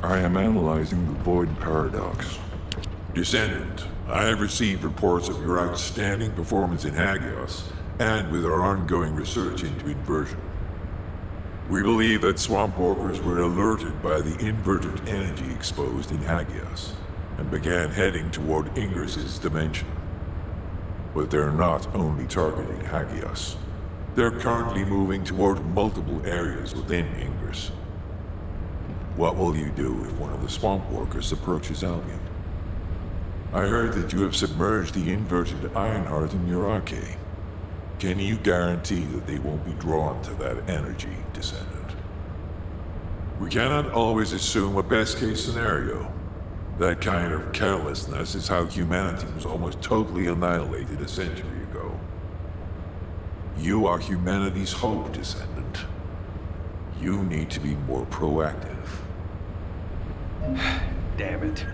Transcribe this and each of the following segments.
I am analyzing the void paradox. Descendant, I have received reports of your outstanding performance in Hagios, and with our ongoing research into inversion. We believe that swamp walkers were alerted by the inverted energy exposed in Hagios, and began heading toward Ingris's dimension. But they're not only targeting Hagios. They're currently moving toward multiple areas within Ingris. What will you do if one of the swamp walkers approaches Albion? I heard that you have submerged the inverted Ironheart in your arcade. Can you guarantee that they won't be drawn to that energy, Descendant? We cannot always assume a best-case scenario. That kind of carelessness is how humanity was almost totally annihilated a century ago. You are humanity's hope, Descendant. You need to be more proactive. Damn it.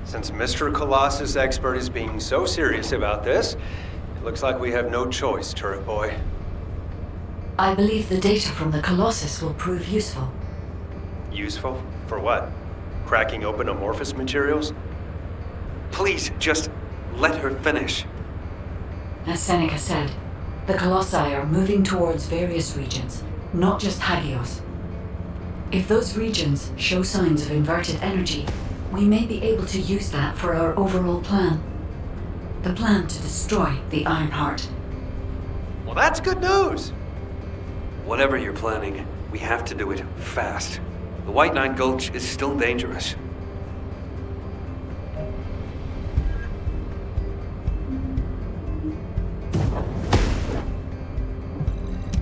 Since Mr. Colossus Expert is being so serious about this, it looks like we have no choice, Turret Boy. I believe the data from the Colossus will prove useful. Useful? For what? Cracking open amorphous materials? Please, just let her finish. As Seneca said, the Colossi are moving towards various regions, not just Hagios. If those regions show signs of inverted energy, we may be able to use that for our overall plan. The plan to destroy the Ironheart. Well, that's good news! Whatever you're planning, we have to do it fast. The White Knight Gulch is still dangerous.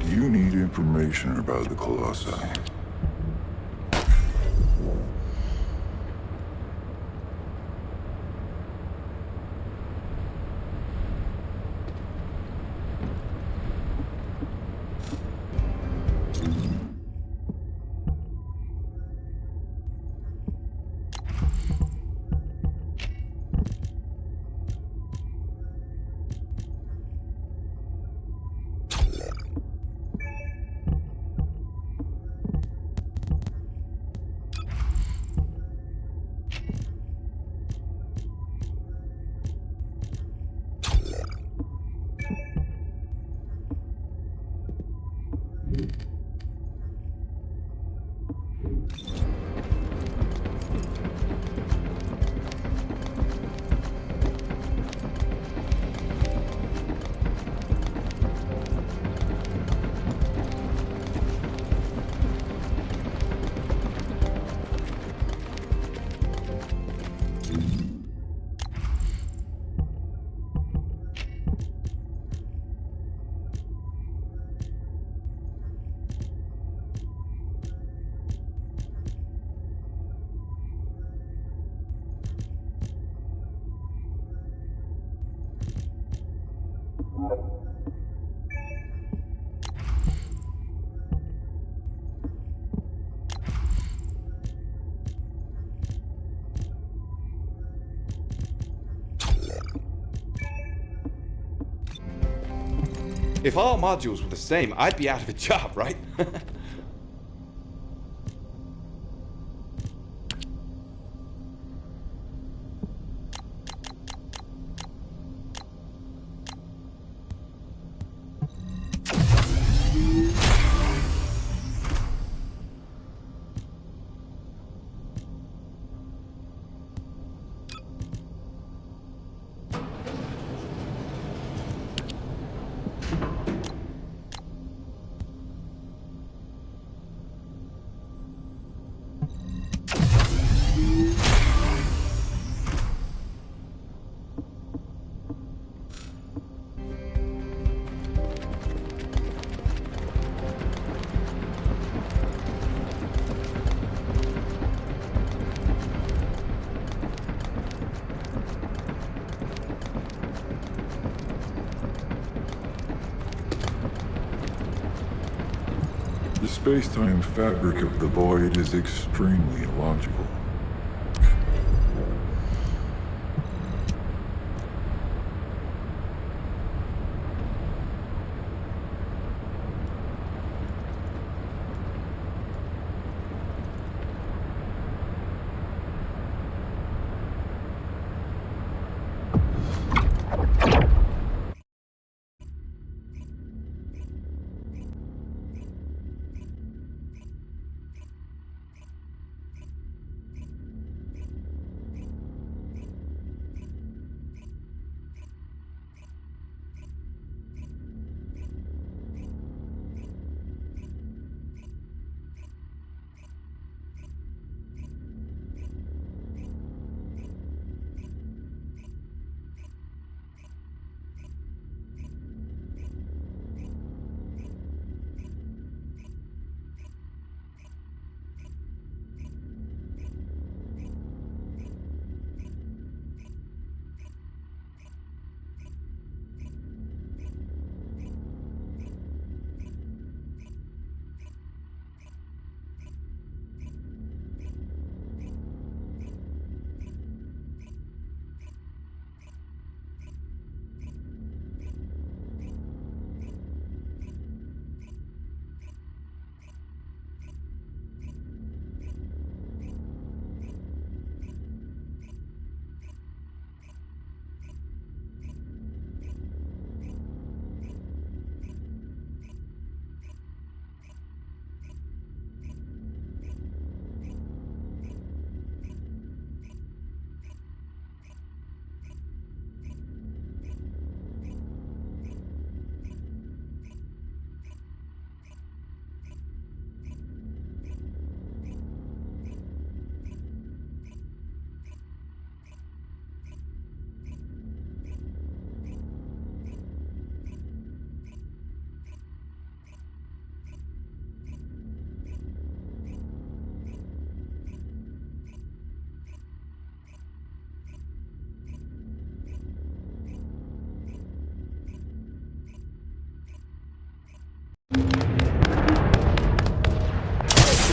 You need information about the Colossi. If all modules were the same, I'd be out of a job, right? The space-time fabric of the void is extremely illogical.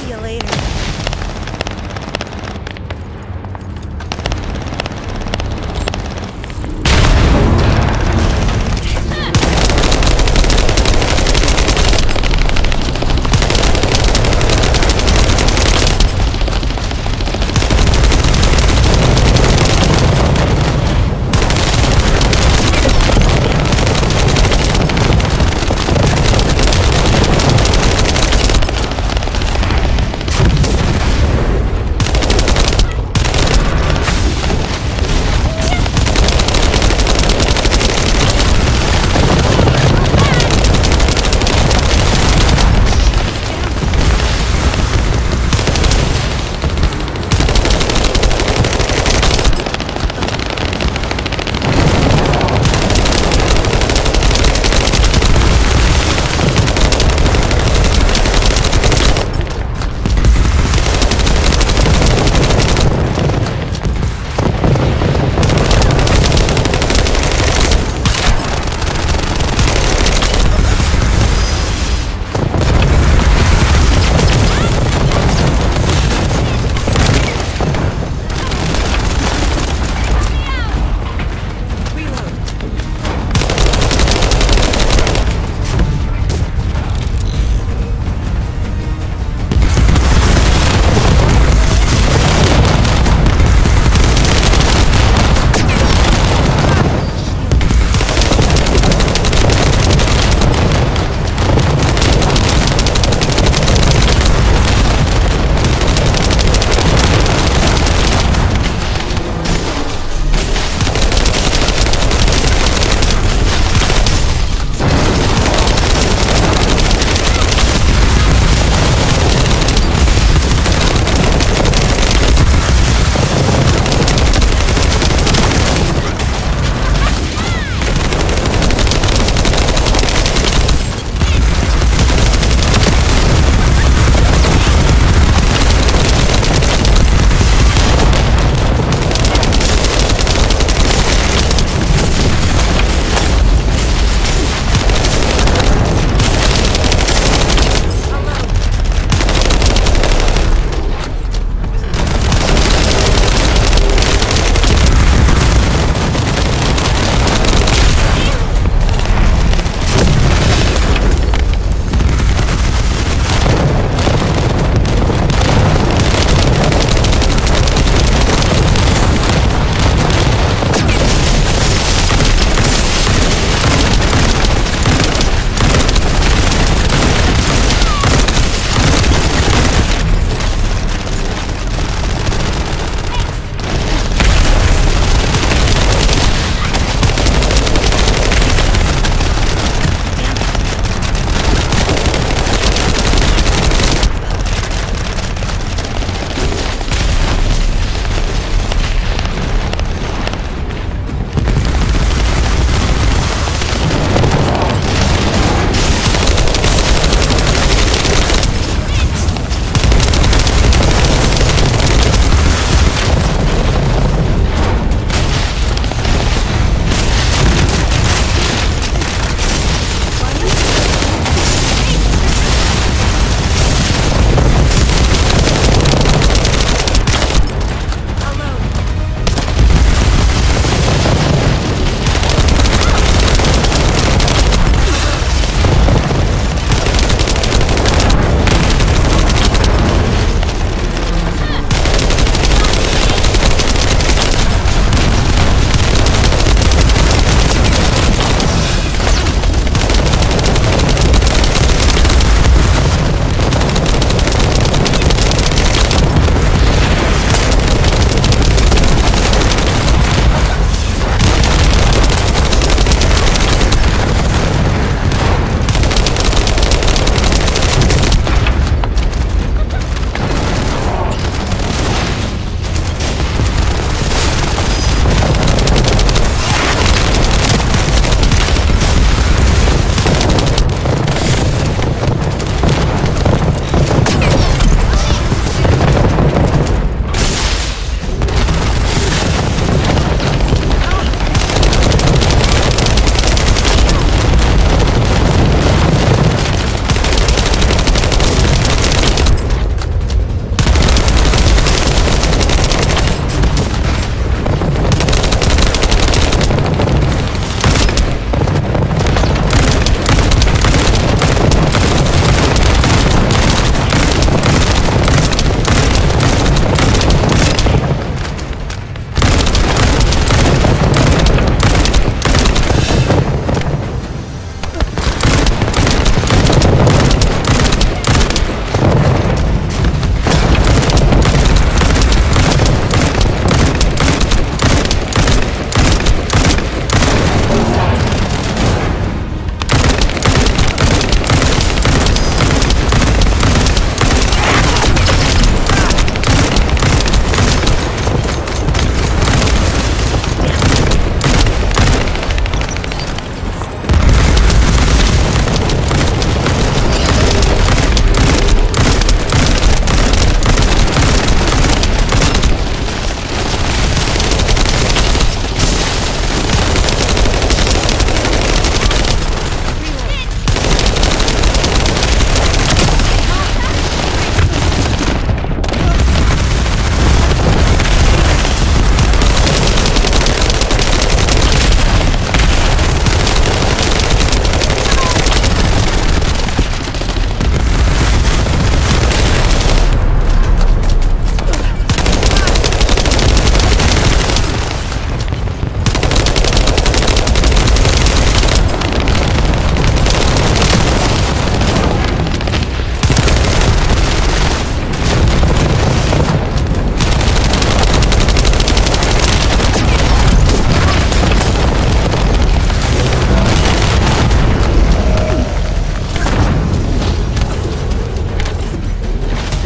See you later.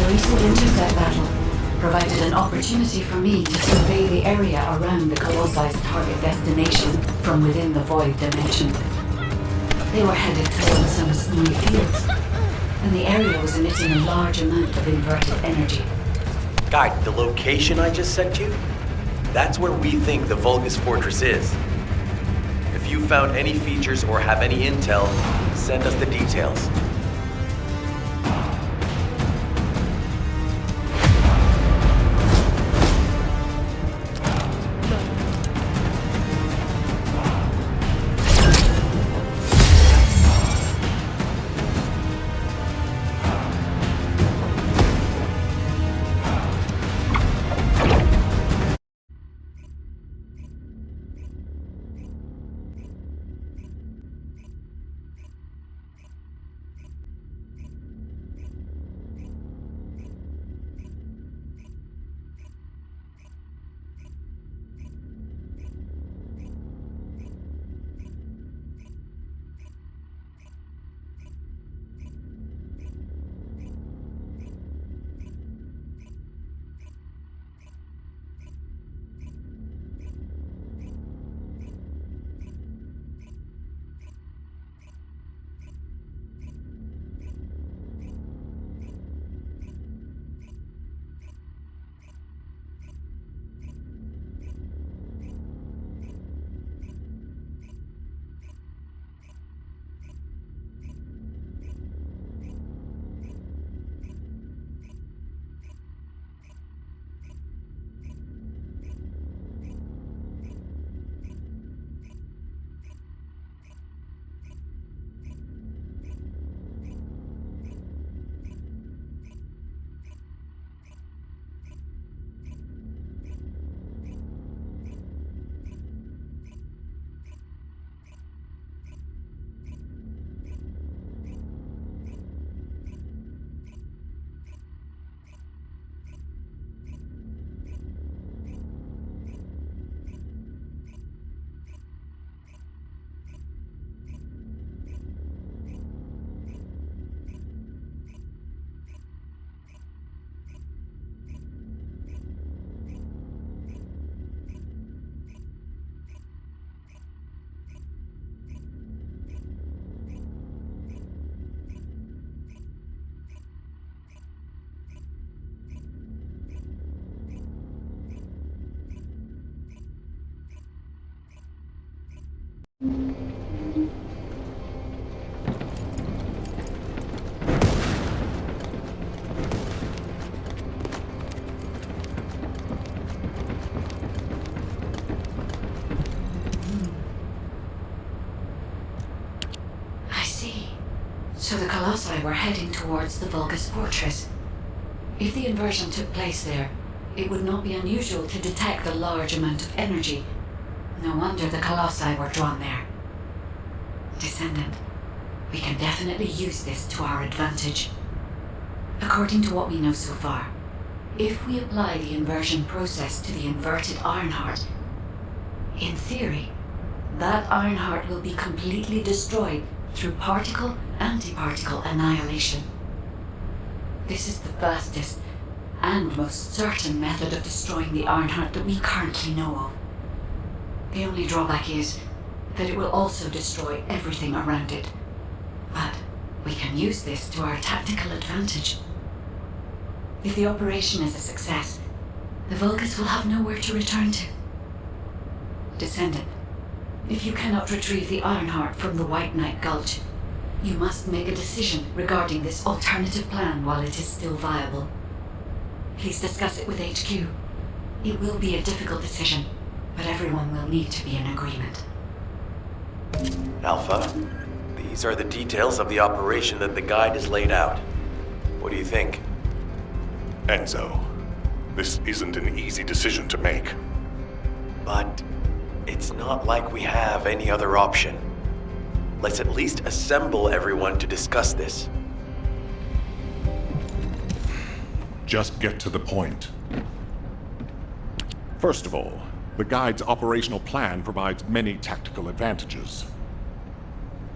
The recent intercept battle provided an opportunity for me to survey the area around the Colossi's target destination from within the void dimension. They were headed towards some snowy fields, and the area was emitting a large amount of inverted energy. Guide, the location I just sent you? That's where we think the Vulgus Fortress is. If you found any features or have any intel, send us the details. So the Colossi were heading towards the Vulgus Fortress. If the inversion took place there, it would not be unusual to detect a large amount of energy. No wonder the Colossi were drawn there. Descendant, we can definitely use this to our advantage. According to what we know so far, if we apply the inversion process to the inverted Ironheart, in theory, that Ironheart will be completely destroyed through particle-antiparticle annihilation. This is the fastest and most certain method of destroying the Ironheart that we currently know of. The only drawback is that it will also destroy everything around it. But we can use this to our tactical advantage. If the operation is a success, the Vulgus will have nowhere to return to. Descendant, if you cannot retrieve the Ironheart from the White Knight Gulch, you must make a decision regarding this alternative plan while it is still viable. Please discuss it with HQ. It will be a difficult decision, but everyone will need to be in agreement. Alpha, these are the details of the operation that the guide has laid out. What do you think? Enzo, this isn't an easy decision to make. But it's not like we have any other option. Let's at least assemble everyone to discuss this. Just get to the point. First of all, the guide's operational plan provides many tactical advantages.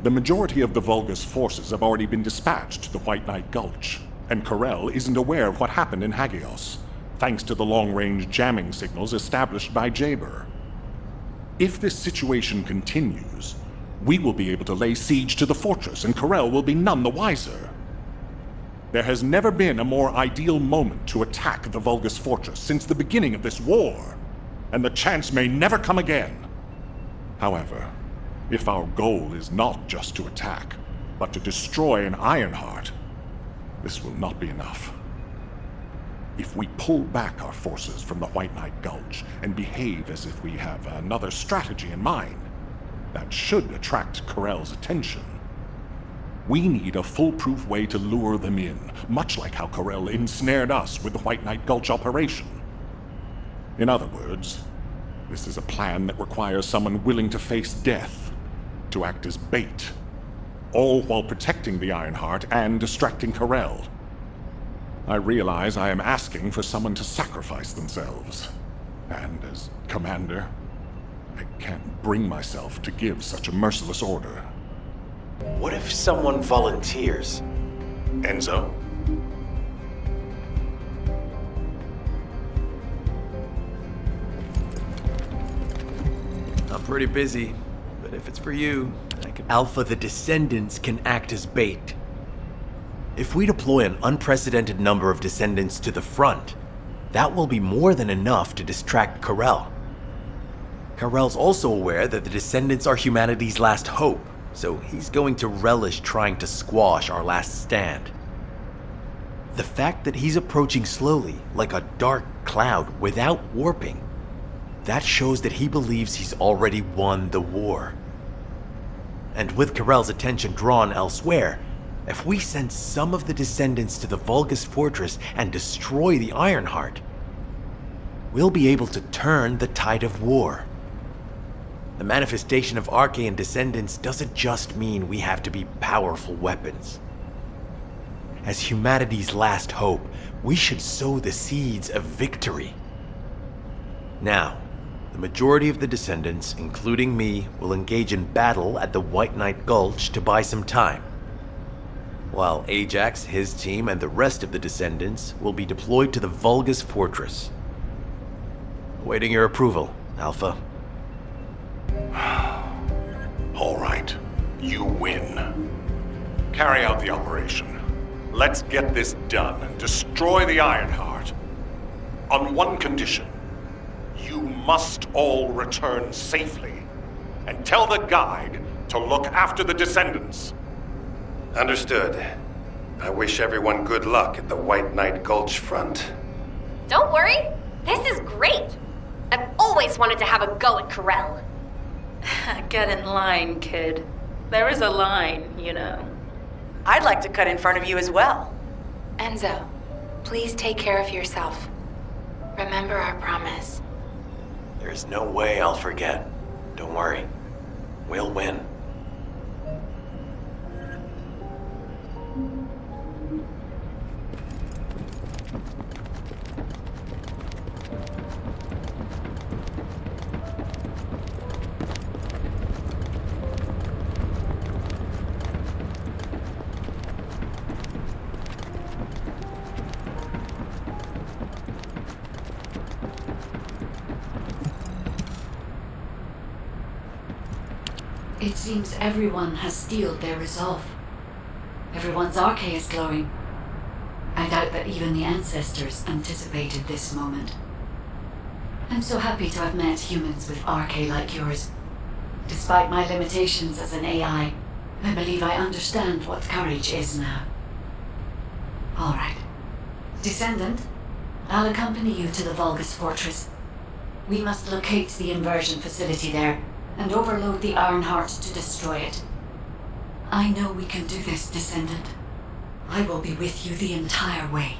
The majority of the Vulgus forces have already been dispatched to the White Knight Gulch, and Corel isn't aware of what happened in Hagios, thanks to the long-range jamming signals established by Jaber. If this situation continues, we will be able to lay siege to the fortress and Corel will be none the wiser. There has never been a more ideal moment to attack the Vulgus fortress since the beginning of this war, and the chance may never come again. However, if our goal is not just to attack, but to destroy an Ironheart, this will not be enough. If we pull back our forces from the White Knight Gulch and behave as if we have another strategy in mind, that should attract Corel's attention. We need a foolproof way to lure them in, much like how Corel ensnared us with the White Knight Gulch operation. In other words, this is a plan that requires someone willing to face death, to act as bait, all while protecting the Ironheart and distracting Corel. I realize I am asking for someone to sacrifice themselves, and as commander, I can't bring myself to give such a merciless order. What if someone volunteers? Enzo? I'm pretty busy, but if it's for you, I could... Alpha, the Descendants can act as bait. If we deploy an unprecedented number of Descendants to the front, that will be more than enough to distract Corel. Corel's also aware that the Descendants are humanity's last hope, so he's going to relish trying to squash our last stand. The fact that he's approaching slowly, like a dark cloud without warping, that shows that he believes he's already won the war. And with Corel's attention drawn elsewhere, if we send some of the Descendants to the Vulgus fortress and destroy the Ironheart, we'll be able to turn the tide of war. The manifestation of Archaean Descendants doesn't just mean we have to be powerful weapons. As humanity's last hope, we should sow the seeds of victory. Now, the majority of the Descendants, including me, will engage in battle at the White Knight Gulch to buy some time, while Ajax, his team, and the rest of the Descendants will be deployed to the Vulgus fortress. Awaiting your approval, Alpha. All right, you win. Carry out the operation. Let's get this done and destroy the Ironheart. On one condition. You must all return safely. And tell the guide to look after the Descendants. Understood. I wish everyone good luck at the White Knight Gulch front. Don't worry, this is great. I've always wanted to have a go at Corel. Get in line, kid. There is a line, you know. I'd like to cut in front of you as well. Enzo, please take care of yourself. Remember our promise. There's no way I'll forget. Don't worry. We'll win. It seems everyone has steeled their resolve. Everyone's arche is glowing. I doubt that even the ancestors anticipated this moment. I'm so happy to have met humans with arche like yours. Despite my limitations as an AI, I believe I understand what courage is now. All right. Descendant, I'll accompany you to the Vulgus fortress. We must locate the inversion facility there and overload the Ironheart to destroy it. I know we can do this, Descendant. I will be with you the entire way.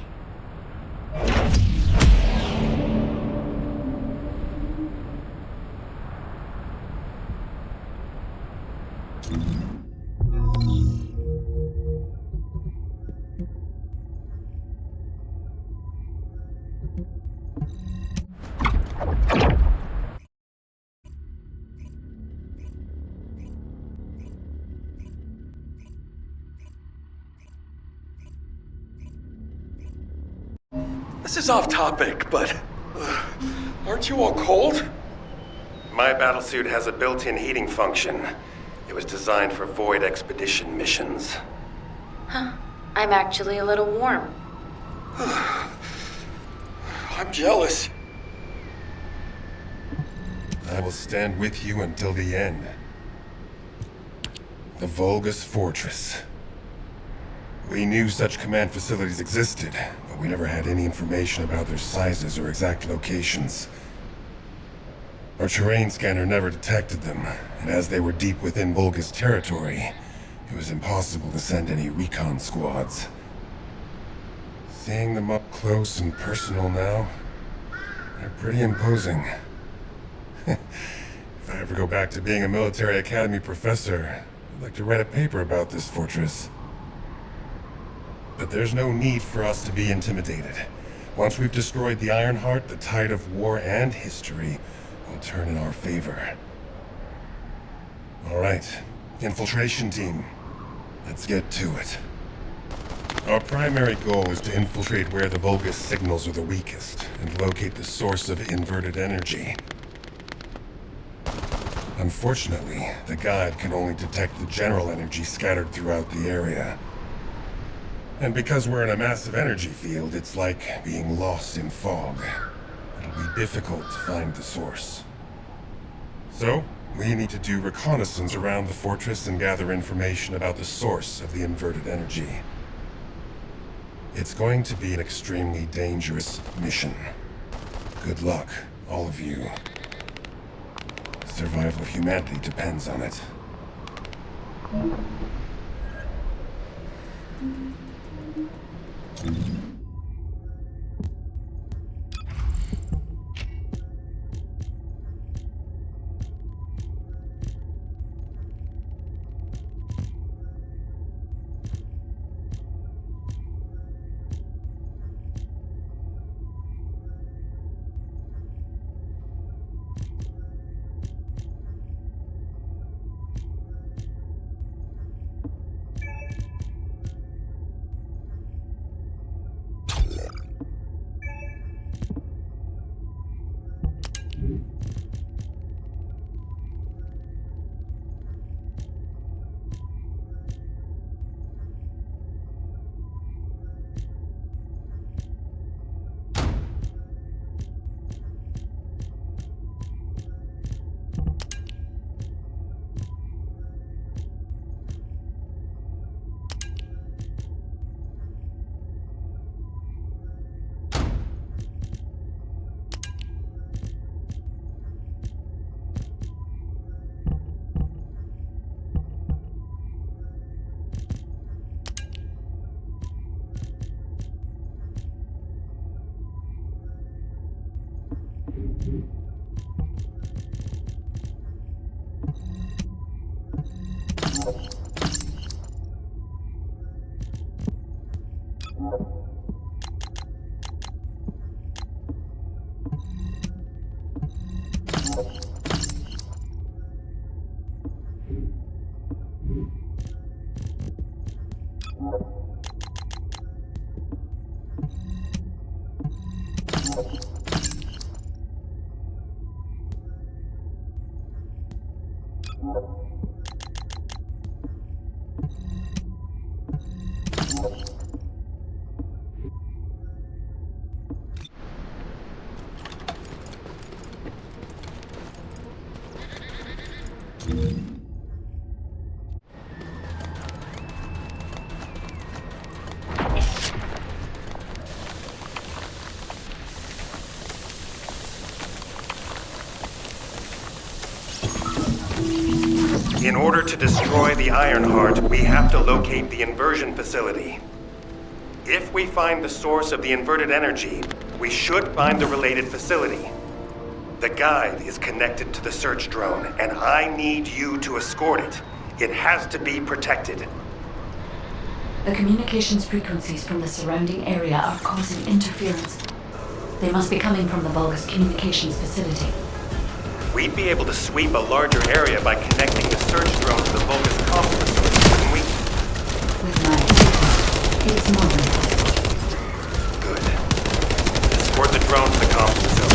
This is off topic, but aren't you all cold? My battlesuit has a built-in heating function. It was designed for void expedition missions. Huh. I'm actually a little warm. I'm jealous. I will stand with you until the end. The Vulgus Fortress. We knew such command facilities existed, but we never had any information about their sizes or exact locations. Our terrain scanner never detected them, and as they were deep within Vulgus territory, it was impossible to send any recon squads. Seeing them up close and personal now, they're pretty imposing. If I ever go back to being a military academy professor, I'd like to write a paper about this fortress. But there's no need for us to be intimidated. Once we've destroyed the Ironheart, the tide of war and history will turn in our favor. All right, infiltration team, let's get to it. Our primary goal is to infiltrate where the Vulgus signals are the weakest and locate the source of inverted energy. Unfortunately, the guide can only detect the general energy scattered throughout the area. And because we're in a massive energy field, it's like being lost in fog. It'll be difficult to find the source. So, we need to do reconnaissance around the fortress and gather information about the source of the inverted energy. It's going to be an extremely dangerous mission. Good luck, all of you. The survival of humanity depends on it. In order to destroy the Ironheart, we have to locate the inversion facility. If we find the source of the inverted energy, we should find the related facility. The guide is connected to the search drone, and I need you to escort it. It has to be protected. The communications frequencies from the surrounding area are causing interference. They must be coming from the Vulgus communications facility. We'd be able to sweep a larger area by connecting the search drone to the Vulgus comm facility, couldn't we? With my equipment, it's more than possible. Good. Transport the drone to the comms facility.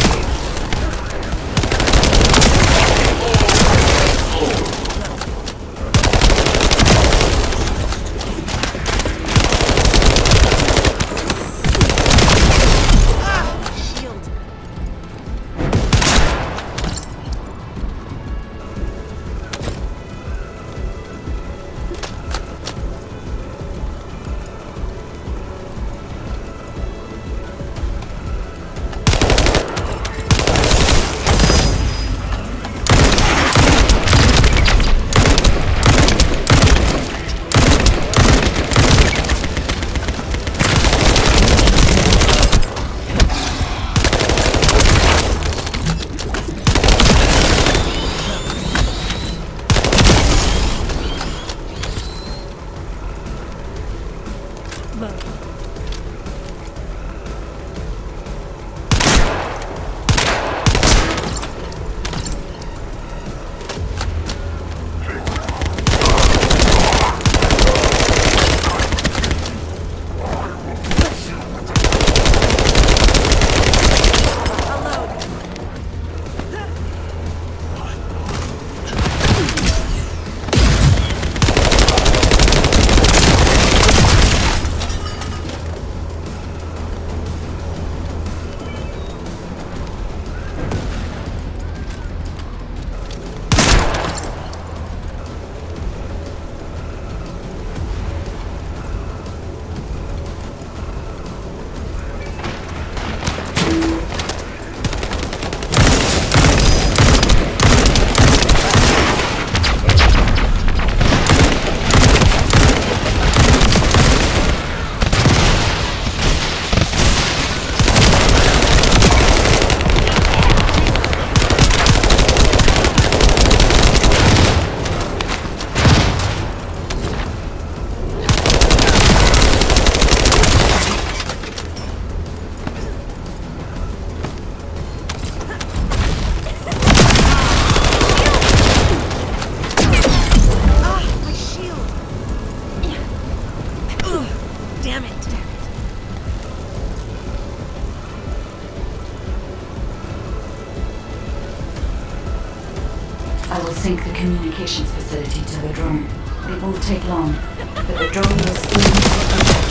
I will sync the communications facility to the drone. It won't take long, but the drone will still need to protect.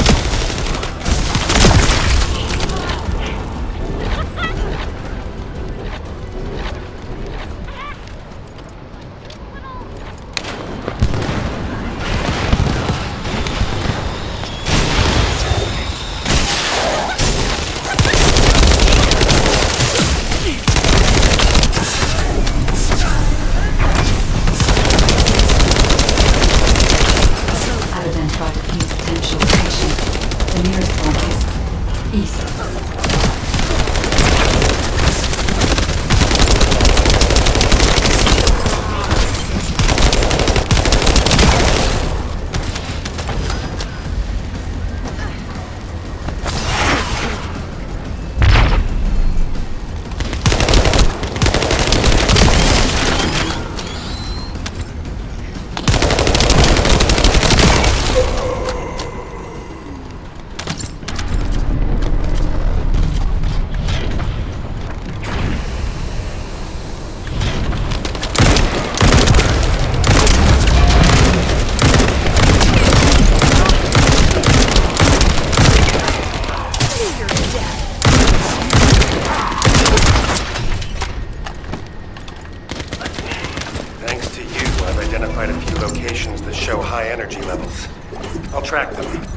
identified a few locations that show high energy levels. I'll track them.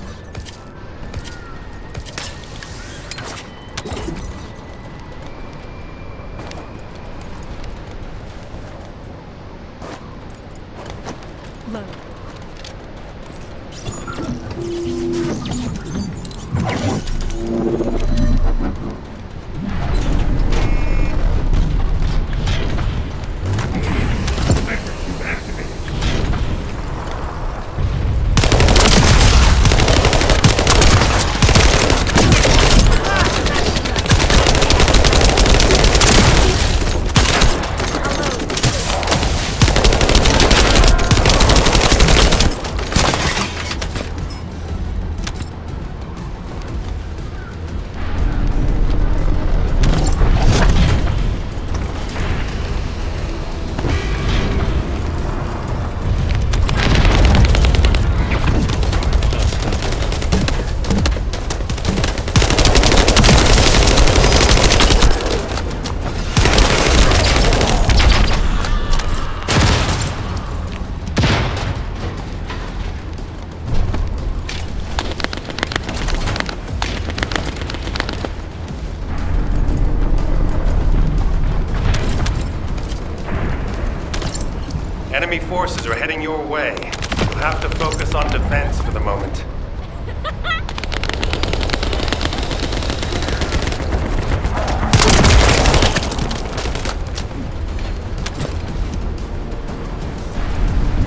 Enemy forces are heading your way. You'll have to focus on defense for the moment.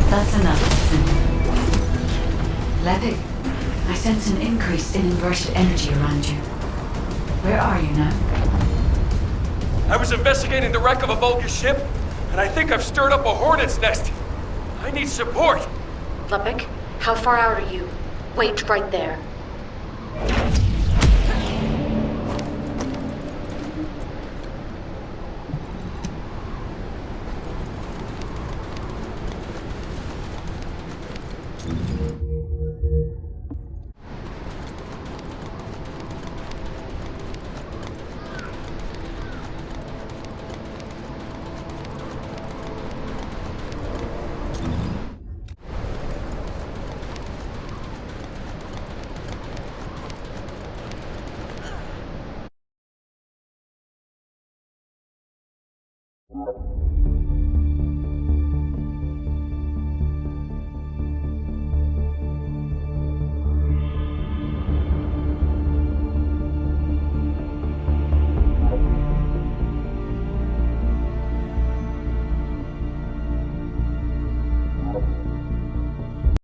That's enough, Lepig, I sense an increase in inverted energy around you. Where are you now? I was investigating the wreck of a bogus ship, and I think I've stirred up a hornet's nest. I need support. Lepik, how far out are you? Wait right there.